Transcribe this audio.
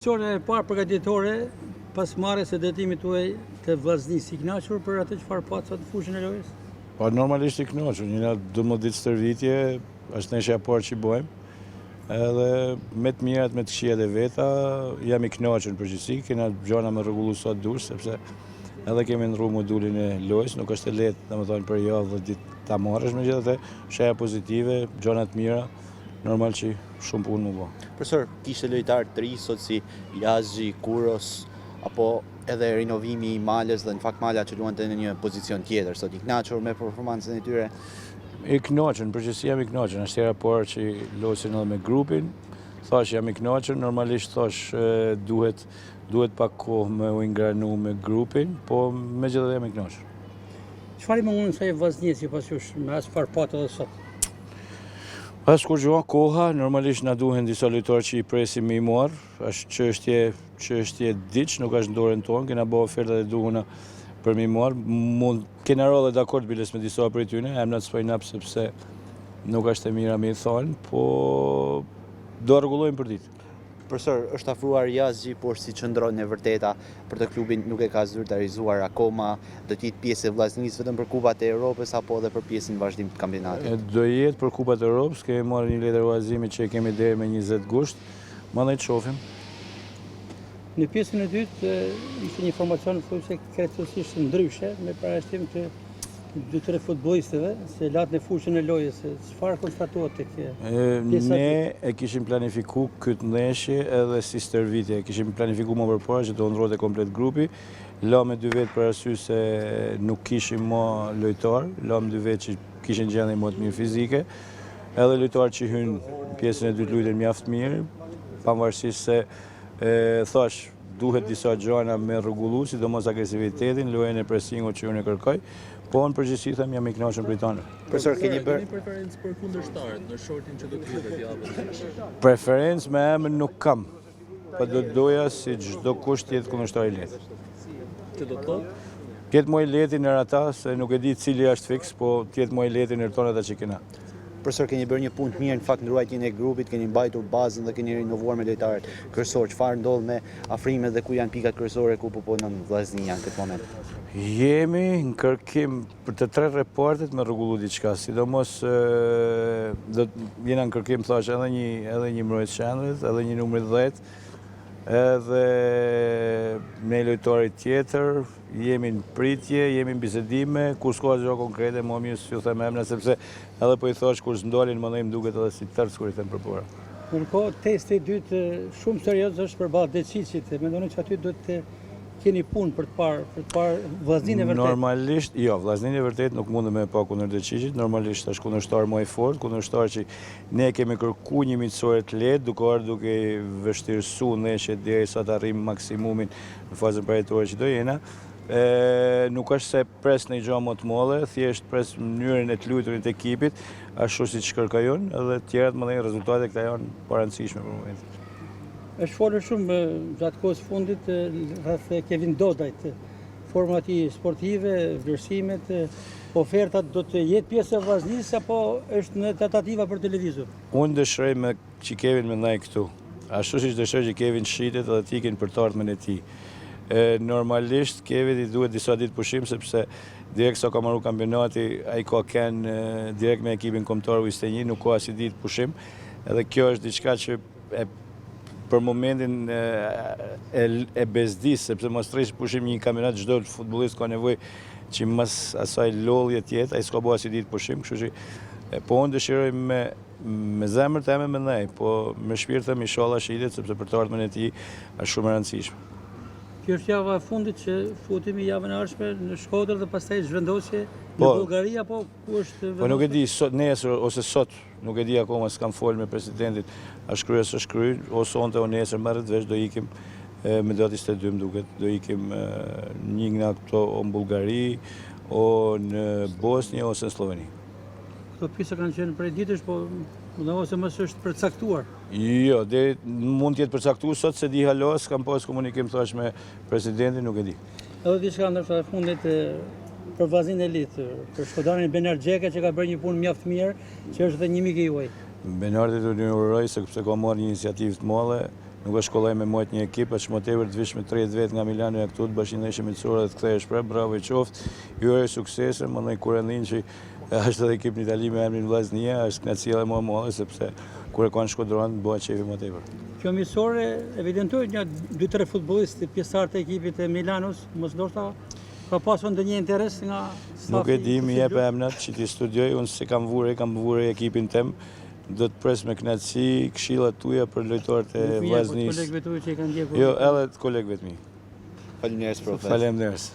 Qore e parë përgatitore, pas marrjes së detimit tuaj të vllaznisë, i kënaqur për atë çfarë pa sot fushën e lojës? Po normalisht i kënaqur, një 12 ditë stërvitje, është neshja e parë që i bëjmë. Edhe me të mirat, me të këqijat e veta, jam i kënaqur në përgjithësi, kena gjëra me rregullu sot dush, sepse edhe kemi ndrru modulin e lojës, nuk është e lehtë, domethënë për javë 10 ditë ta marrësh, megjithatë shëja pozitive, gjëra të mira, normal që shumë punë më bë. Profesor, kishte lojtarë të ri sot si Lazhi, Kuros, apo edhe rinovimi i Malës dhe në fakt Mala që luante në një pozicion tjetër, sot i kënaqur me performancën e tyre? I kënaqur, në përgjithësi jam i kënaqur, është hera parë që losin edhe me grupin, thash jam i kënaqur, normalisht thash duhet pak kohë me u ingranu me grupin, po megjithatë jam i kënaqur. Çfarë më mundon sa e vllaznisë sipas jush me as çfarë pat edhe sot? Pas kur gjuan koha, normalisht na duhen disa lojtarë që i presim me i marr, është çështje diç, nuk është në dorën tonë, kena bërë oferta dhe duhuna për me i marr. Kena rrallë dakord biles me disa prej tyre, emrat s'po i nap sepse nuk është e mira me i thonë, po do rregullojmë për ditë. Profesor, është afruar Lazhi, por si qëndron e vërteta për të klubin nuk e ka zyrtarizuar akoma, do të jetë pjesë e vllaznisë vetëm për kupat e Europës apo edhe për pjesën vazhdim të kampionatit? Do jetë për kupat e Europës, kemi marrë një letër udhëzimi që e kemi deri me 20 gusht, mandej të shohim. Në pjesën e dytë ishte një formacion thosë krejtësisht ndryshe me parashtim të 2-3 futbollistëve, se latën e fushën e lojës, çfarë konstatohet tek pjesa? Ne e kishim planifikuar këtë ndeshje edhe si stërvitje, kishim planifikuar më përpara që do ndrohet komplet grupi, lëmë 2 vetë për arsye se nuk kishim më lojtar, lëmë 2 vetë që kishin gjendje më të mirë fizike, edhe lojtarë që hynë pjesën e dytë luajtën mjaft mirë, pavarësisht se thash duhet disa gjëra me rregullu, sidomos agresivitetin, lojën e presingut që unë e kërkoj. Po në përgjithësi them jam i kënaqur për tonë. Profesor, keni bërë preferencë për kundërshtarët në shortin që do të jetë javën? Preferencë me emrin nuk kam. Po do doja si çdo kush të jetë kundërshtar i lehtë. Që do të thotë? Ketë më i lehtë në ata se nuk e di cili është fiks, po të jetë më i lehtë në tonë ata që kena. Profesor, keni bërë një punë të mirë në fakt në ruajtjen e grupit, keni mbajtur bazën dhe keni rinovuar me lojtarët kryesor. Çfarë ndodh me afrimet dhe ku janë pikat kryesore ku po punon vllaznia në këtë moment? Jemi në kërkim për të 3 repartet me rregullu diçka, sidomos jena në kërkim thash edhe një mbrojtës qendrës, edhe një numër 10, edhe me lojtarit tjetër, jemi në pritje, jemi në bisedime, kur s'ka gjë konkrete, më mirë s'ju them emra, sepse edhe po i thash kur s'ndalin më ndaj duket edhe si tërës kur i them përpara. Ndërkohë testi i dytë shumë serioz është përballë Decicit, mendoni që aty duhet të keni punë për të parë vllazninë e vërtetë? Normalisht, jo, vllazninë e vërtetë nuk mundem me pa kundër Decicit, normalisht është kundërshtar më i fortë, kundërshtar që ne kemi kërkuar një miqësore të lehtë, duke vështirësuar ndeshjet derisa të arrijmë maksimumin në fazën përjetore që do jena. Nuk është se pres në gjë më të madhe, thjesht pres mënyrën e të luajturit të ekipit, ashtu siç kërkojnë, edhe të tjerat më rezultatet këta janë parancishme për momentin. Është folur shumë gjatë kohës fundit rreth Kevin Dodajt, forma e tij sportive, vlerësimet, ofertat do të jetë pjesë e vllaznisë apo është në tentativa për televizor? Unë dëshiroj me që Kevin më ndaj këtu. Ashtu siç dëshiroj që Kevin shitet edhe të ikin për të ardhmen e tij. Normalisht Kevin i duhet disa ditë pushim sepse direkt sa ka marrë kampionati, ai ka kënë direkt me ekipin kombëtar U21, nuk ka asnjë ditë pushim. Edhe kjo është diçka që për momentin e bezdis, sepse mos tresh pushim një kampionat, çdo futbollist ka nevojë që mas asaj lollje tjetër, ai s'ka bërë asnjë ditë pushim, kështu që po unë dëshiroj me zemër të me ndaj, po me shpirt them inshallah shitet sepse për të ardhmen e tij është shumë e rëndësishme. Kjo është java e fundit që futemi javën e ardhshme në Shkodër dhe pastaj zhvendosje në Bullgari apo ku është vendosur? Po nuk e di sot nesër ose sot, nuk e di akoma, s'kam folur me presidentin, është kryer s'është kryer, ose sonte ose nesër marrët vesh do ikim me datë 22 duket, do ikim një nga këto në Bullgari, o në Bosnjë ose në Sloveni. Këto pjesa kanë qenë prej ditësh, po ose mos është përcaktuar? Jo, mund të jetë përcaktuar sot se di hala, s'kam pas komunikim thash me presidentin, nuk e di. Edhe diçka ndoshta e fundit për vllazninë e litë, për shkodarin Benar Xheka që ka bërë një punë mjaft mirë, që është dhe një mik i juaj. Benardit unë uroj sepse ka marrë një iniciativë të madhe, nuk e shkolloj me mojt një ekip, që më tepër të vish me 30 vetë nga Milano e këtu të bashkinë e shëmitësore dhe të kthej shpreh, bravo i qoftë, ju e suksese, më nëj kur e ndin që është edhe ekip në Itali me emrin Vllaznia, është knatësia dhe më mëllë, sepse kur e kanë shkodron, bëhet qefi më tepër. Kjo misore evidentoj një 2-3 futbollistë pjesëtar të ekipit e Milanos, mos ndoshta ka pasur ndonjë interes nga stafi. Nuk e di, mi jep emnat që ti studioj, unë se kam vure ekipin tem, do të pres me knatësi këshillat tuaja për lojtarët e Vllaznisë. Kolegëve tuaj që i kanë ndjekur. Jo, edhe të kolegëve të mi. Faleminderit profesor. Faleminderit.